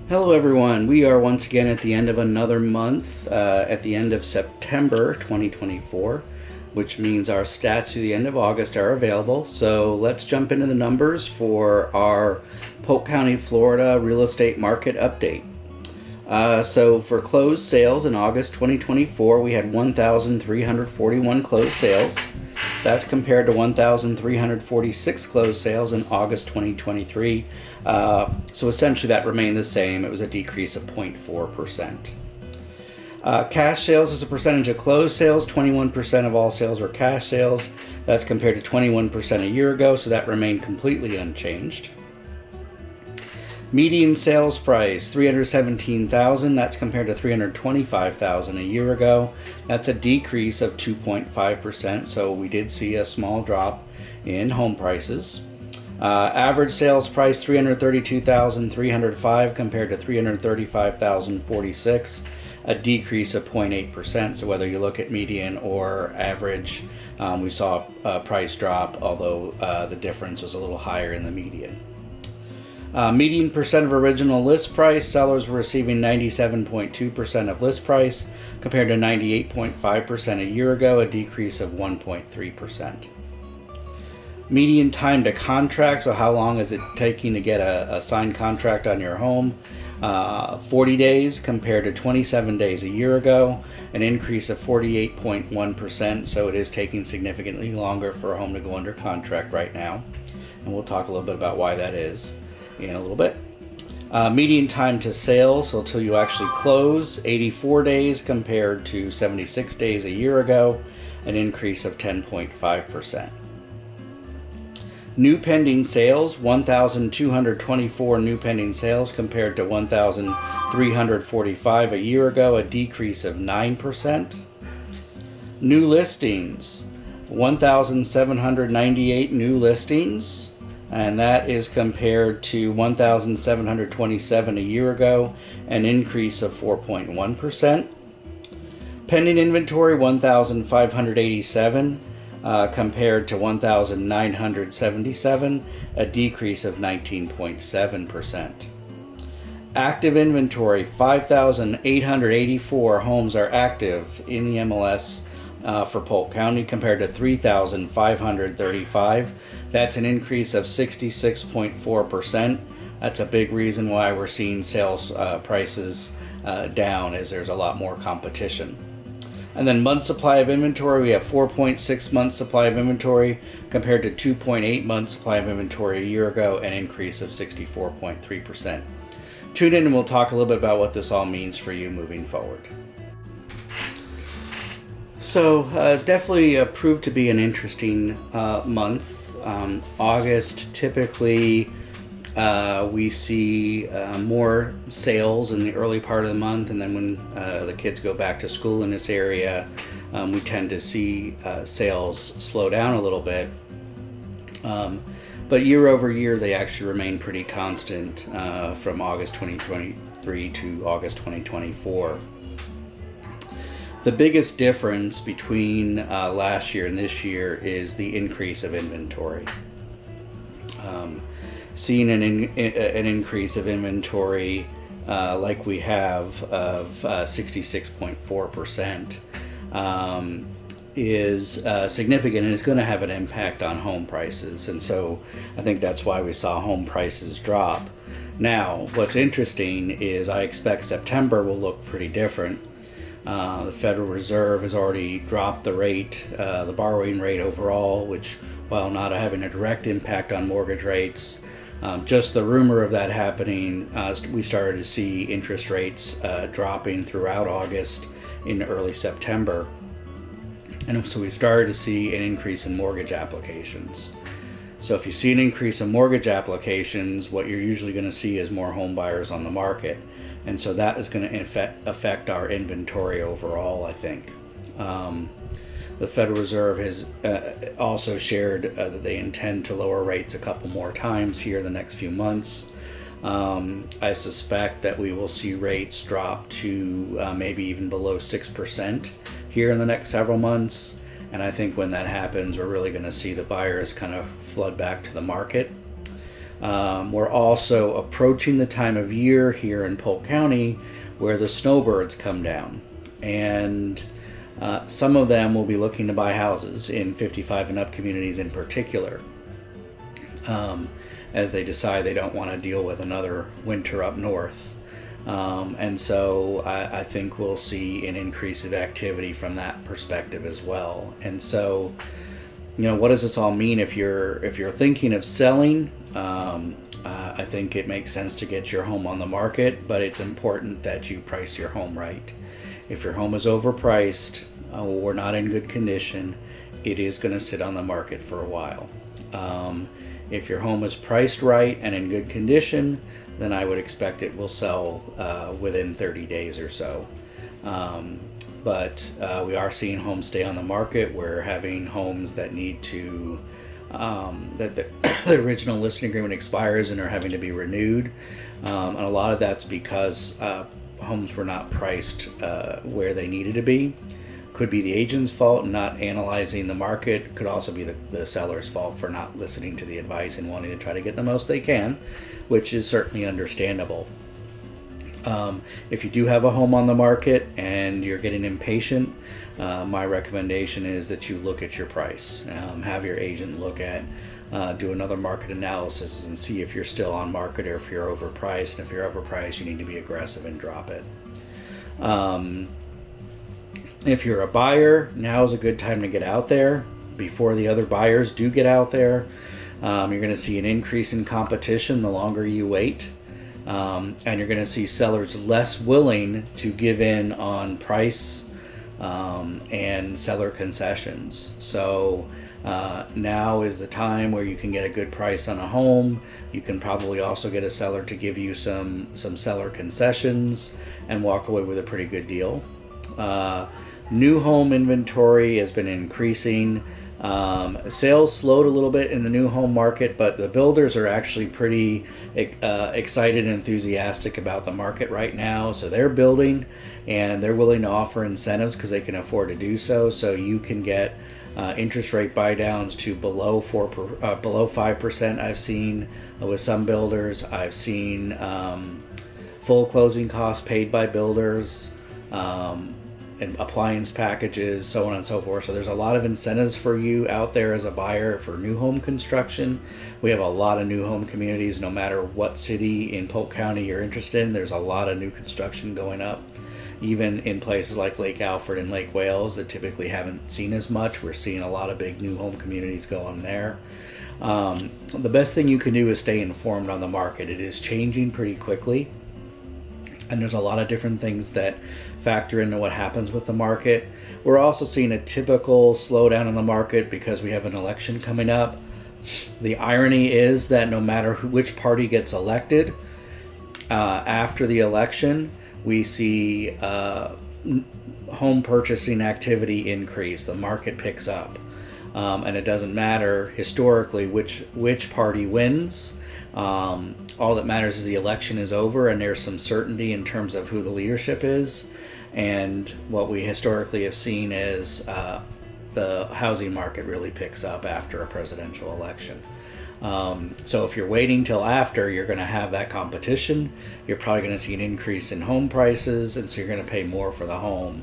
Hello everyone, we are once again at the end of another month, at the end of September 2024, which means our stats through the end of August are available. So let's jump into the numbers for our Polk County, Florida real estate market update. So for closed sales in August 2024, we had 1,341 closed sales. That's compared to 1,346 closed sales in August 2023. So essentially that remained the same. It was a decrease of 0.4%. Cash sales as a percentage of closed sales, 21% of all sales were cash sales. That's compared to 21% a year ago, so that remained completely unchanged. Median sales price, $317,000. That's compared to $325,000 a year ago. That's a decrease of 2.5%. So we did see a small drop in home prices. Average sales price, $332,305 compared to $335,046, a decrease of 0.8%. So whether you look at median or average, we saw a price drop, although the difference was a little higher in the median. Median percent of original list price, sellers were receiving 97.2% of list price compared to 98.5% a year ago, a decrease of 1.3%. Median time to contract, so how long is it taking to get a signed contract on your home? 40 days compared to 27 days a year ago, an increase of 48.1%, so it is taking significantly longer for a home to go under contract right now. And we'll talk a little bit about why that is in a little bit. Median time to sale, so until you actually close, 84 days compared to 76 days a year ago, an increase of 10.5%. New pending sales, 1,224 new pending sales compared to 1,345 a year ago, a decrease of 9%. New listings, 1,798 new listings, and that is compared to 1,727 a year ago, an increase of 4.1%. Pending inventory, 1,587 compared to 1,977, a decrease of 19.7%. Active inventory, 5,884 homes are active in the MLS for Polk County compared to 3,535. That's an increase of 66.4%. That's a big reason why we're seeing sales prices down, as there's a lot more competition. And then month supply of inventory, we have 4.6 months supply of inventory compared to 2.8 months supply of inventory a year ago, an increase of 64.3%. Tune in and we'll talk a little bit about what this all means for you moving forward. So definitely proved to be an interesting month. August, typically we see more sales in the early part of the month, and then when the kids go back to school in this area, we tend to see sales slow down a little bit. But year over year, they actually remain pretty constant from August 2023 to August 2024. The biggest difference between last year and this year is the increase of inventory. Seeing an increase of inventory like we have of 66.4% is significant, and is going to have an impact on home prices. And so I think that's why we saw home prices drop. Now, what's interesting is I expect September will look pretty different. The Federal Reserve has already dropped the rate, the borrowing rate overall, which, while not having a direct impact on mortgage rates, just the rumor of that happening, we started to see interest rates dropping throughout August into early September. And so we started to see an increase in mortgage applications. So if you see an increase in mortgage applications, what you're usually going to see is more home buyers on the market. And so that is going to affect our inventory overall, I think. The Federal Reserve has also shared that they intend to lower rates a couple more times here in the next few months. I suspect that we will see rates drop to maybe even below 6% here in the next several months. And I think when that happens, we're really going to see the buyers kind of flood back to the market. We're also approaching the time of year here in Polk County where the snowbirds come down, and some of them will be looking to buy houses in 55 and up communities in particular, as they decide they don't want to deal with another winter up north. And so I think we'll see an increase of activity from that perspective as well. And so, what does this all mean if you're thinking of selling? I think it makes sense to get your home on the market, but it's important that you price your home right. If your home is overpriced or not in good condition, it is going to sit on the market for a while. If your home is priced right and in good condition, then I would expect it will sell within 30 days or so. But we are seeing homes stay on the market. We're having homes that need to, that the original listing agreement expires and are having to be renewed. And a lot of that's because homes were not priced where they needed to be. Could be the agent's fault and not analyzing the market. Could also be the seller's fault for not listening to the advice and wanting to try to get the most they can, which is certainly understandable. If you do have a home on the market and you're getting impatient, my recommendation is that you look at your price. Have your agent look at, do another market analysis and see if you're still on market or if you're overpriced. And if you're overpriced, you need to be aggressive and drop it. If you're a buyer, now is a good time to get out there before the other buyers do get out there. You're going to see an increase in competition the longer you wait. And you're going to see sellers less willing to give in on price and seller concessions. So now is the time where you can get a good price on a home. You can probably also get a seller to give you some seller concessions and walk away with a pretty good deal. New home inventory has been increasing. Sales slowed a little bit in the new home market, but the builders are actually pretty excited and enthusiastic about the market right now. So they're building and they're willing to offer incentives because they can afford to do so. So you can get interest rate buy downs to below 5%. I've seen with some builders. I've seen full closing costs paid by builders. And appliance packages, so on and so forth. So there's a lot of incentives for you out there as a buyer for new home construction. We have a lot of new home communities, no matter what city in Polk County you're interested in. There's a lot of new construction going up. Even in places like Lake Alfred and Lake Wales that typically haven't seen as much, we're seeing a lot of big new home communities going there. The best thing you can do is stay informed on the market. It is changing pretty quickly. And there's a lot of different things that factor into what happens with the market. We're also seeing a typical slowdown in the market because we have an election coming up. The irony is that no matter which party gets elected, after the election, we see home purchasing activity increase. The market picks up. And it doesn't matter historically which party wins. All that matters is the election is over and there's some certainty in terms of who the leadership is. And what we historically have seen is the housing market really picks up after a presidential election. So if you're waiting till after, you're going to have that competition. You're probably going to see an increase in home prices, and so you're going to pay more for the home.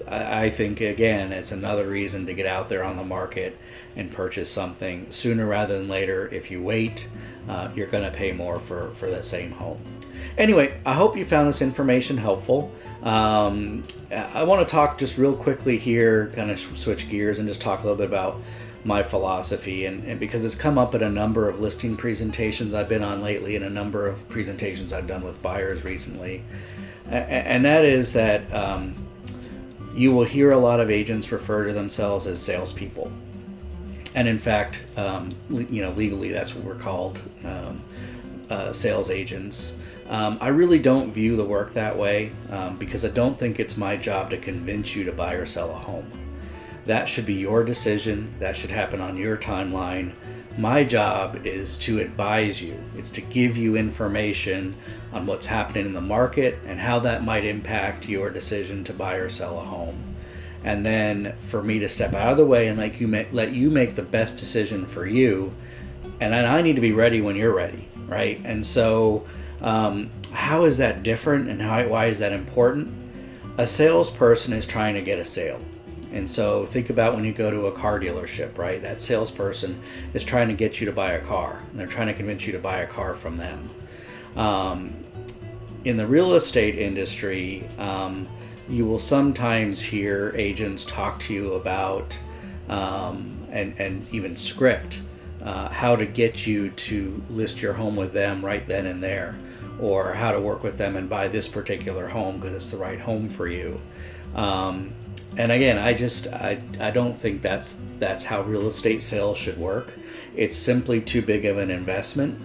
I think, again, it's another reason to get out there on the market and purchase something sooner rather than later. If you wait, you're going to pay more for the same home. Anyway, I hope you found this information helpful. I want to talk just real quickly here, kind of switch gears and just talk a little bit about my philosophy, and because it's come up at a number of listing presentations I've been on lately and a number of presentations I've done with buyers recently. And that is that you will hear a lot of agents refer to themselves as salespeople. And in fact, legally that's what we're called, sales agents. I really don't view the work that way because I don't think it's my job to convince you to buy or sell a home. That should be your decision. That should happen on your timeline. My job is to advise you. It's to give you information on what's happening in the market and how that might impact your decision to buy or sell a home. and then for me to step out of the way and let you make the best decision for you, and then I need to be ready when you're ready, right? And so how is that different, and why is that important? A salesperson is trying to get a sale. And so think about when you go to a car dealership, right? That salesperson is trying to get you to buy a car, and they're trying to convince you to buy a car from them. In the real estate industry, you will sometimes hear agents talk to you about and even script how to get you to list your home with them right then and there, or how to work with them and buy this particular home because it's the right home for you. And again, I don't think that's how real estate sales should work. It's simply too big of an investment.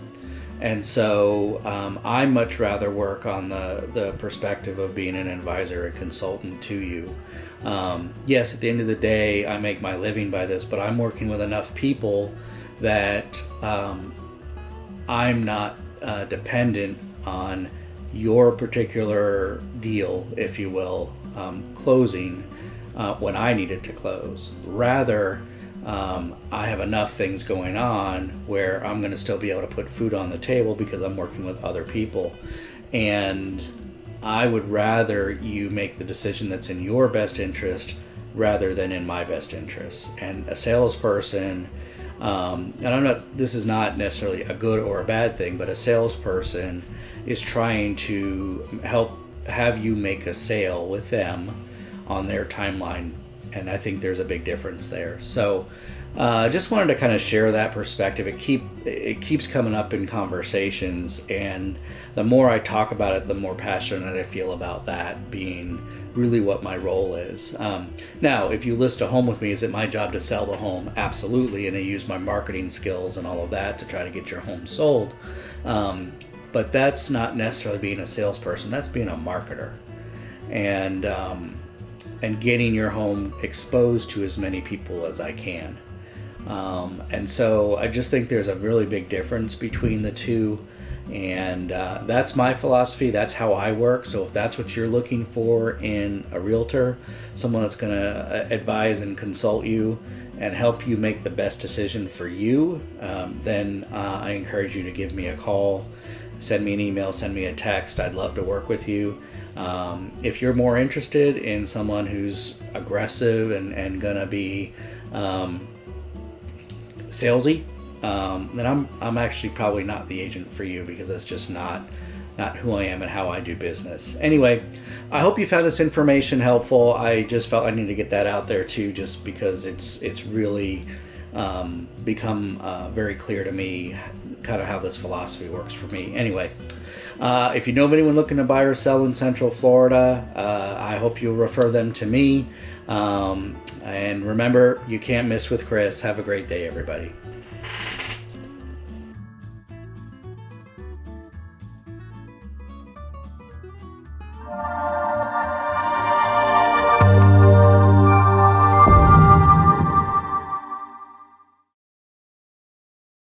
And so I much rather work on the perspective of being an advisor and consultant to you. Yes, at the end of the day, I make my living by this, but I'm working with enough people that I'm not dependent on your particular deal, if you will, closing when I need it to close. Rather, I have enough things going on where I'm going to still be able to put food on the table because I'm working with other people. And I would rather you make the decision that's in your best interest rather than in my best interest. And a salesperson, and this is not necessarily a good or a bad thing, but a salesperson is trying to help have you make a sale with them on their timeline. And I think there's a big difference there. So just wanted to kind of share that perspective. It keeps coming up in conversations, and the more I talk about it, the more passionate I feel about that being really what my role is. Now, if you list a home with me, is it my job to sell the home? Absolutely, and I use my marketing skills and all of that to try to get your home sold. But that's not necessarily being a salesperson. That's being a marketer, and getting your home exposed to as many people as I can. And so I just think there's a really big difference between the two. And that's my philosophy. That's how I work. So if that's what you're looking for in a realtor, someone that's going to advise and consult you and help you make the best decision for you, then I encourage you to give me a call, send me an email, send me a text. I'd love to work with you. If you're more interested in someone who's aggressive and gonna be salesy, then I'm actually probably not the agent for you, because that's just not who I am and how I do business. Anyway, I hope you found this information helpful. I just felt I need to get that out there too, just because it's really become very clear to me kind of how this philosophy works for me. Anyway, if you know of anyone looking to buy or sell in Central Florida, I hope you'll refer them to me. And remember, you can't miss with Chris. Have a great day, everybody.